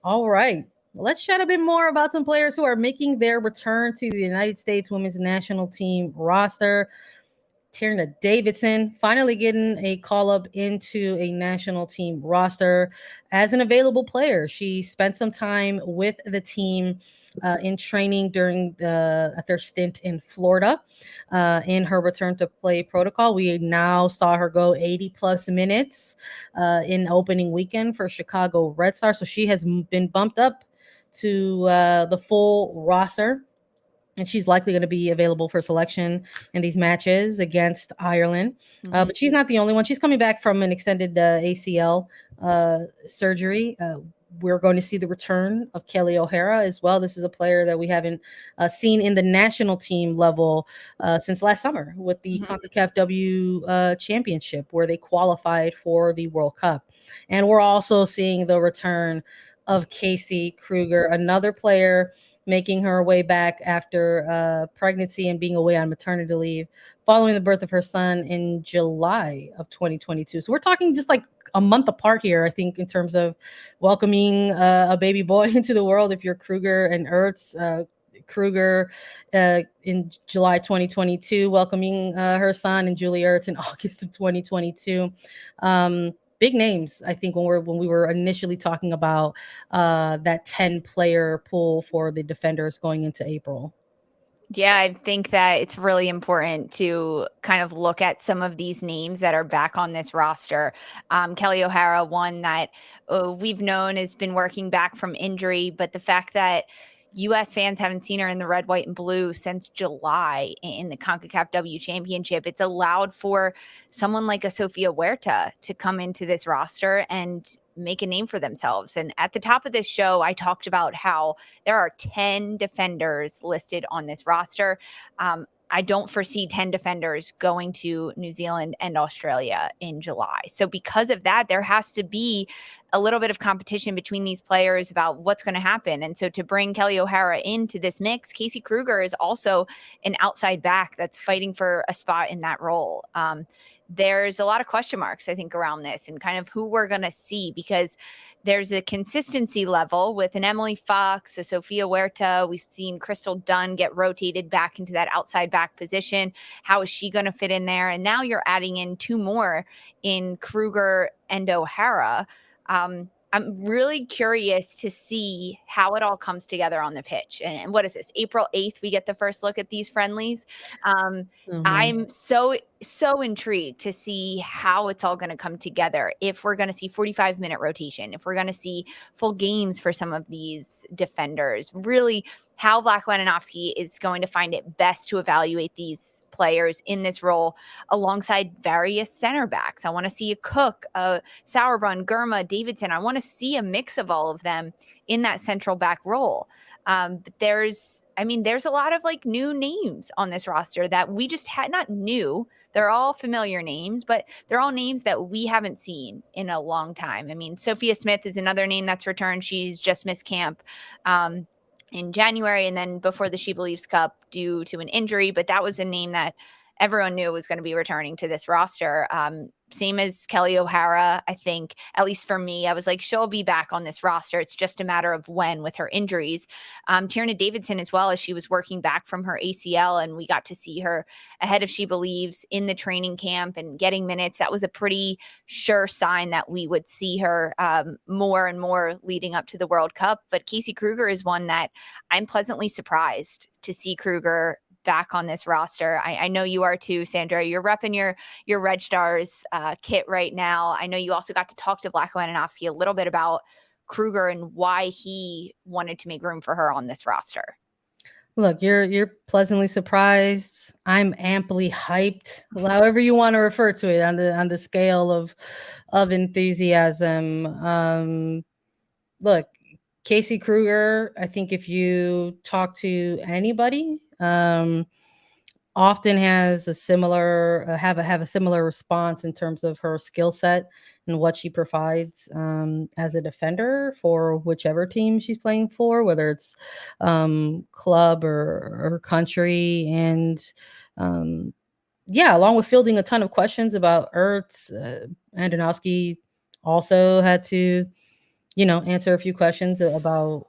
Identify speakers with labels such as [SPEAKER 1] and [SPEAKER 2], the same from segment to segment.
[SPEAKER 1] All right. Let's chat a bit more about some players who are making their return to the United States women's national team roster. Katarina Davidson finally getting a call up into a national team roster as an available player. She spent some time with the team in training during their stint in Florida. In her return to play protocol, we now saw her go 80 plus minutes in opening weekend for Chicago Red Stars. So she has been bumped up to the full roster, and she's likely going to be available for selection in these matches against Ireland. But she's not the only one. She's coming back from an extended ACL surgery. We're going to see the return of Kelly O'Hara as well. This is a player that we haven't seen in the national team level since last summer with the CONCACAF W Championship, where they qualified for the World Cup. And we're also seeing the return of Casey Kruger, another player making her way back after pregnancy and being away on maternity leave following the birth of her son in July of 2022. So we're talking just like a month apart here, I think, in terms of welcoming a baby boy into the world. If you're Kruger and Ertz, Kruger in July 2022, welcoming her son, and Julie Ertz in August of 2022. Big names, I think, when we were initially talking about that 10-player pool for the defenders going into April.
[SPEAKER 2] Yeah, I think that it's really important to kind of look at some of these names that are back on this roster. Kelly O'Hara, one that we've known has been working back from injury, but the fact that U.S. fans haven't seen her in the red, white, and blue since July in the CONCACAF W Championship, it's allowed for someone like a Sofia Huerta to come into this roster and make a name for themselves. And at the top of this show, I talked about how there are 10 defenders listed on this roster. I don't foresee 10 defenders going to New Zealand and Australia in July. So because of that, there has to be a little bit of competition between these players about what's going to happen. And so to bring Kelly O'Hara into this mix, Casey Kruger is also an outside back that's fighting for a spot in that role. There's a lot of question marks, I think, around this and kind of who we're going to see, because there's a consistency level with an Emily Fox, a Sofia Huerta. We've seen Crystal Dunn get rotated back into that outside back position. How is she going to fit in there? And now you're adding in two more in Kruger and O'Hara. I'm really curious to see how it all comes together on the pitch. And what is this? April 8th, we get the first look at these friendlies. I'm so intrigued to see how it's all going to come together. If we're going to see 45-minute rotation, if we're going to see full games for some of these defenders, really how Vlatko Andonovski is going to find it best to evaluate these players in this role alongside various center backs. I want to see a Cook, a Sauerbrunn, Germa, Davidson. I want to see a mix of all of them in that central back role. But there's a lot of like new names on this roster that we just had, not new. They're all familiar names, but they're all names that we haven't seen in a long time. I mean, Sophia Smith is another name that's returned. She's just missed camp in January, and then before the SheBelieves Cup due to an injury, but that was a name that everyone knew was going to be returning to this roster. Same as Kelly O'Hara, I think, at least for me, I was like, she'll be back on this roster. It's just a matter of when with her injuries. Tierna Davidson as well, as she was working back from her ACL, and we got to see her ahead of SheBelieves in the training camp and getting minutes. That was a pretty sure sign that we would see her more and more leading up to the World Cup. But Casey Kruger is one that I'm pleasantly surprised to see Kruger back on this roster. I know you are too, Sandra. You're repping your Red Stars kit right now. I know you also got to talk to Vlatko Andonovski a little bit about Kruger and why he wanted to make room for her on this roster.
[SPEAKER 1] Look, you're pleasantly surprised. I'm amply hyped. However you want to refer to it on the scale of enthusiasm. Look, Casey Kruger, I think if you talk to anybody, often has a similar have a similar response in terms of her skill set and what she provides as a defender for whichever team she's playing for, whether it's club or country. And along with fielding a ton of questions about Ertz, Andonovski also had to answer a few questions about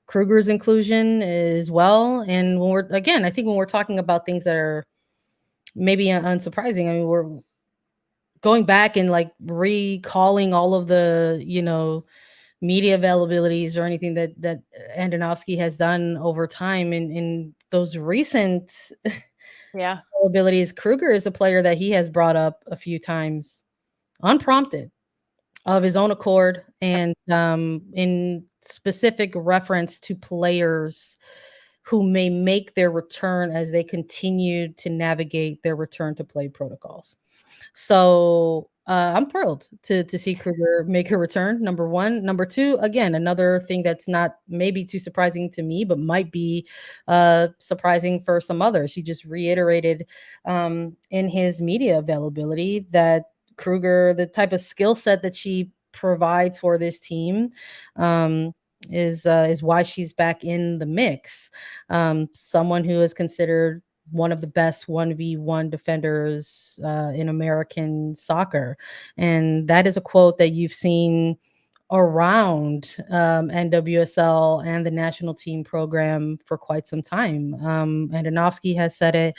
[SPEAKER 1] Kruger's inclusion as well. And I think when we're talking about things that are maybe unsurprising, I mean, we're going back and like recalling all of the, media availabilities or anything that Andonovski has done over time. In those recent
[SPEAKER 2] Yeah.
[SPEAKER 1] availabilities, Kruger is a player that he has brought up a few times unprompted of his own accord, and in specific reference to players who may make their return as they continue to navigate their return to play protocols. So I'm thrilled to see Kruger make her return. Number one. Number two, again, another thing that's not maybe too surprising to me, but might be surprising for some others. He just reiterated in his media availability that Kruger, the type of skill set that she provides for this team, is why she's back in the mix. Someone who is considered one of the best 1v1 defenders in American soccer. And that is a quote that you've seen around NWSL and the national team program for quite some time. Andonovski has said it.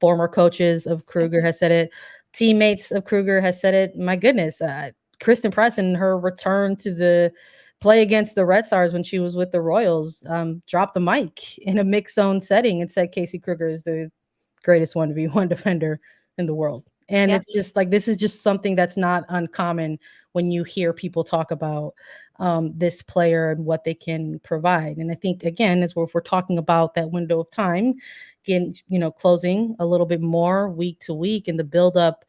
[SPEAKER 1] Former coaches of Kruger has said it. Teammates of Kruger has said it. My goodness, Kristen Press in her return to the play against the Red Stars when she was with the Royals, dropped the mic in a mixed zone setting and said Casey Kruger is the greatest 1v1 defender in the world. And
[SPEAKER 2] Yeah.
[SPEAKER 1] it's just like, this is just something that's not uncommon when you hear people talk about this player and what they can provide. And I think, again, as if we're talking about that window of time, again, closing a little bit more week to week in the build up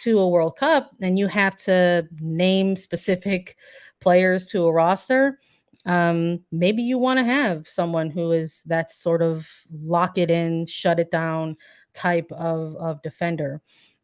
[SPEAKER 1] to a World Cup, and you have to name specific players to a roster. Maybe you want to have someone who is that sort of lock it in, shut it down type of defender.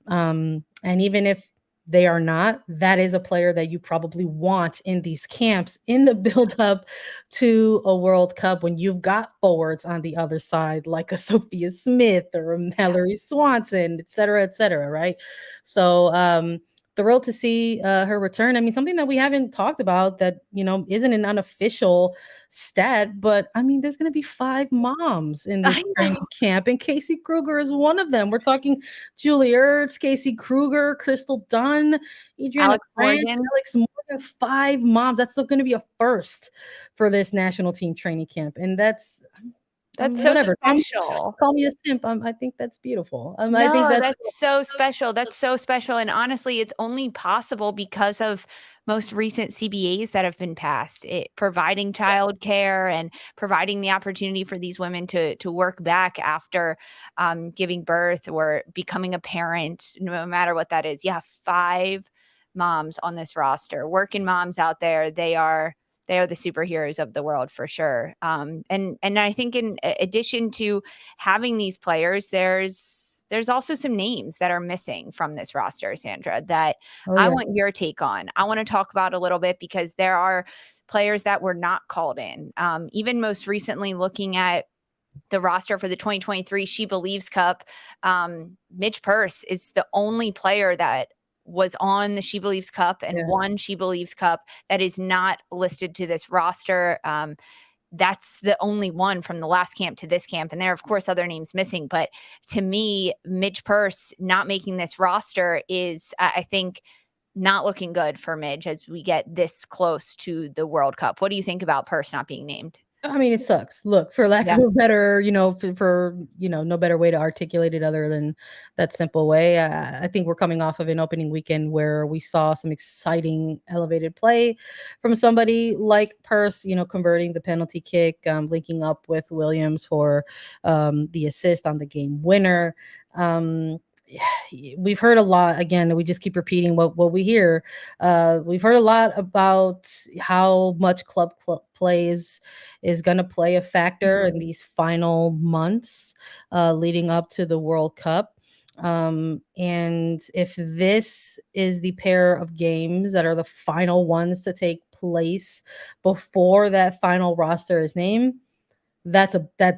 [SPEAKER 1] And even if they are not, that is a player that you probably want in these camps in the build up to a World Cup when you've got forwards on the other side, like a Sophia Smith or a Mallory Swanson, et cetera, right? So, thrilled to see her return. I mean, something that we haven't talked about that, isn't an unofficial stat, but I mean, there's going to be 5 moms in this
[SPEAKER 2] I
[SPEAKER 1] training
[SPEAKER 2] know.
[SPEAKER 1] camp, and Casey Kruger is one of them. We're talking Julie Ertz, Casey Kruger, Crystal Dunn, Adriana
[SPEAKER 2] Alex
[SPEAKER 1] Grant,
[SPEAKER 2] Morgan.
[SPEAKER 1] Alex Morgan. 5 moms. That's still going to be a first for this national team training camp, and that's
[SPEAKER 2] That's so
[SPEAKER 1] whatever.
[SPEAKER 2] special.
[SPEAKER 1] Call me a simp. I think that's beautiful. I think
[SPEAKER 2] No,
[SPEAKER 1] that's
[SPEAKER 2] that's so special. That's so special. And honestly, it's only possible because of most recent CBAs that have been passed, providing childcare and providing the opportunity for these women to work back after giving birth or becoming a parent, no matter what that is. You have 5 moms on this roster, working moms out there. They are the superheroes of the world for sure. And I think in addition to having these players, there's also some names that are missing from this roster, Sandra, that
[SPEAKER 1] oh
[SPEAKER 2] I
[SPEAKER 1] yeah.
[SPEAKER 2] want your take on. I want to talk about a little bit because there are players that were not called in. Even most recently, looking at the roster for the 2023 SheBelieves Cup, Midge Purce is the only player that was on the SheBelieves Cup and
[SPEAKER 1] Yeah.
[SPEAKER 2] won SheBelieves Cup that is not listed to this roster. That's the only one from the last camp to this camp. And there are, of course, other names missing. But to me, Midge Purse not making this roster is, I think, not looking good for Midge as we get this close to the World Cup. What do you think about Purse not being named?
[SPEAKER 1] I mean, it sucks. Look, for lack
[SPEAKER 2] Yeah.
[SPEAKER 1] of a better, for no better way to articulate it other than that simple way. I think we're coming off of an opening weekend where we saw some exciting elevated play from somebody like Purse, converting the penalty kick, linking up with Williams for the assist on the game winner. We've heard a lot. Again, we just keep repeating what we hear. We've heard a lot about how much club play is going to play a factor in these final months leading up to the World Cup. And if this is the pair of games that are the final ones to take place before that final roster is named, that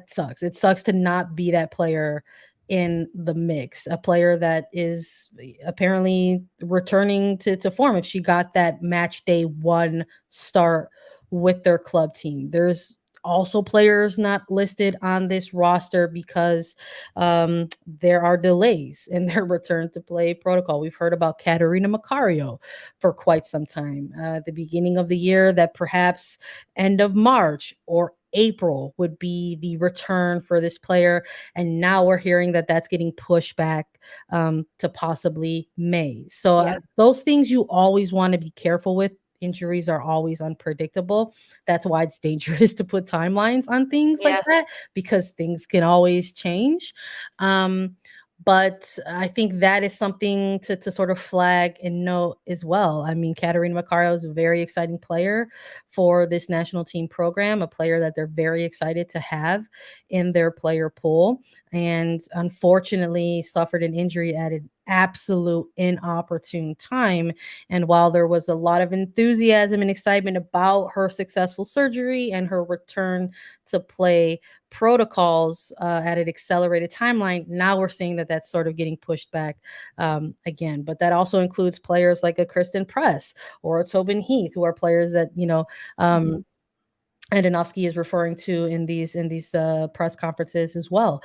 [SPEAKER 1] sucks. It sucks to not be that player in the mix, a player that is apparently returning to form if she got that match day one start with their club team. There's also players not listed on this roster because there are delays in their return to play protocol. We've heard about Katarina Macario for quite some time. At the beginning of the year, that perhaps end of March or April would be the return for this player, and now we're hearing that that's getting pushed back to possibly May. So
[SPEAKER 2] Yeah.
[SPEAKER 1] those things you always want to be careful with. Injuries are always unpredictable. That's why it's dangerous to put timelines on things like
[SPEAKER 2] Yeah.
[SPEAKER 1] that, because things can always change. But I think that is something to sort of flag and note as well. I mean, Katarina Macario is a very exciting player for this national team program, a player that they're very excited to have in their player pool, and unfortunately suffered an injury at an absolute inopportune time. And while there was a lot of enthusiasm and excitement about her successful surgery and her return to play protocols at an accelerated timeline, now we're seeing that that's sort of getting pushed back again. But that also includes players like a Kristen Press or a Tobin Heath, who are players that, Andonovsky is referring to in these press conferences as well.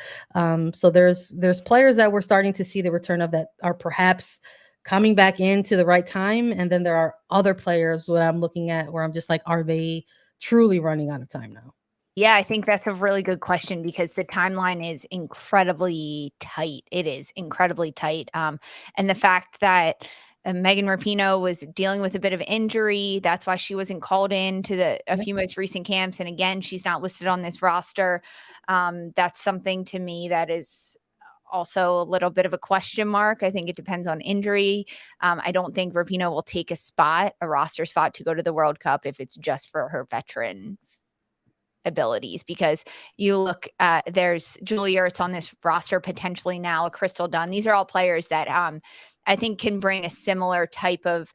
[SPEAKER 1] So there's players that we're starting to see the return of that are perhaps coming back into the right time, and then there are other players that I'm looking at where I'm just like, are they truly running out of time now?
[SPEAKER 2] Yeah, I think that's a really good question because the timeline is incredibly tight. It is incredibly tight. And the fact that Megan Rapinoe was dealing with a bit of injury, that's why she wasn't called in to a few most recent camps. And again, she's not listed on this roster. That's something to me that is also a little bit of a question mark. I think it depends on injury. I don't think Rapinoe will take a roster spot to go to the World Cup if it's just for her veteran abilities, because you look at, there's Julie Ertz on this roster potentially now, a Crystal Dunn. These are all players that I think can bring a similar type of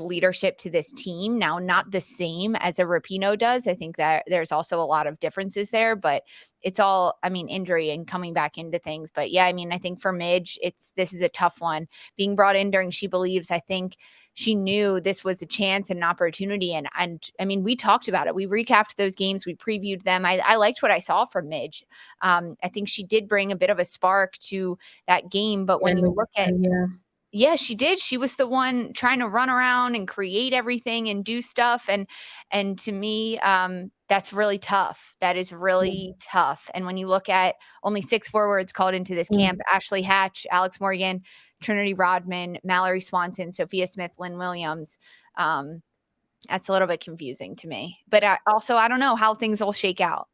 [SPEAKER 2] leadership to this team. Now, not the same as a Rapinoe does. I think that there's also a lot of differences there, but it's all, I mean, injury and coming back into things. But yeah, I mean, I think for Midge, this is a tough one. Being brought in during SheBelieves, I think she knew this was a chance and an opportunity. And I mean, we talked about it. We recapped those games. We previewed them. I liked what I saw from Midge. I think she did bring a bit of a spark to that game. But when you look at, yeah, she did. She was the one trying to run around and create everything and do stuff. And to me, that's really tough. That is really tough. And when you look at only 6 forwards called into this camp, Ashley Hatch, Alex Morgan, Trinity Rodman, Mallory Swanson, Sophia Smith, Lynn Williams, that's a little bit confusing to me. But I don't know how things will shake out.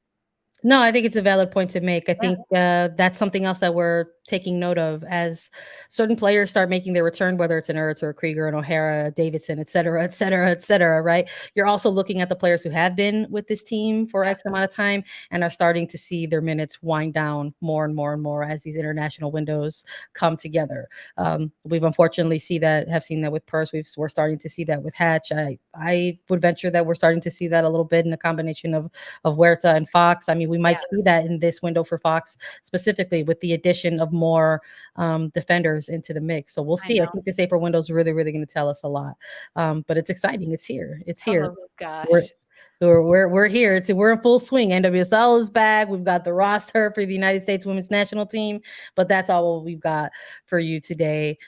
[SPEAKER 1] No, I think it's a valid point to make. I think that's something else that we're taking note of as certain players start making their return, whether it's an Ertz or a Kruger, an Herrera, Davidson, et cetera, et cetera, et cetera, right? You're also looking at the players who have been with this team for X amount of time and are starting to see their minutes wind down more and more and more as these international windows come together. We've unfortunately have seen that with Purse. We're starting to see that with Hatch. I would venture that we're starting to see that a little bit in a combination of Huerta and Fox. I mean, we might see that in this window for Fox specifically with the addition of more defenders into the mix. So we'll see. I think this April window is really, really going to tell us a lot. But it's exciting. It's here. It's here.
[SPEAKER 2] Oh gosh.
[SPEAKER 1] We're here. We're in full swing. NWSL is back. We've got the roster for the United States women's national team, but that's all we've got for you today.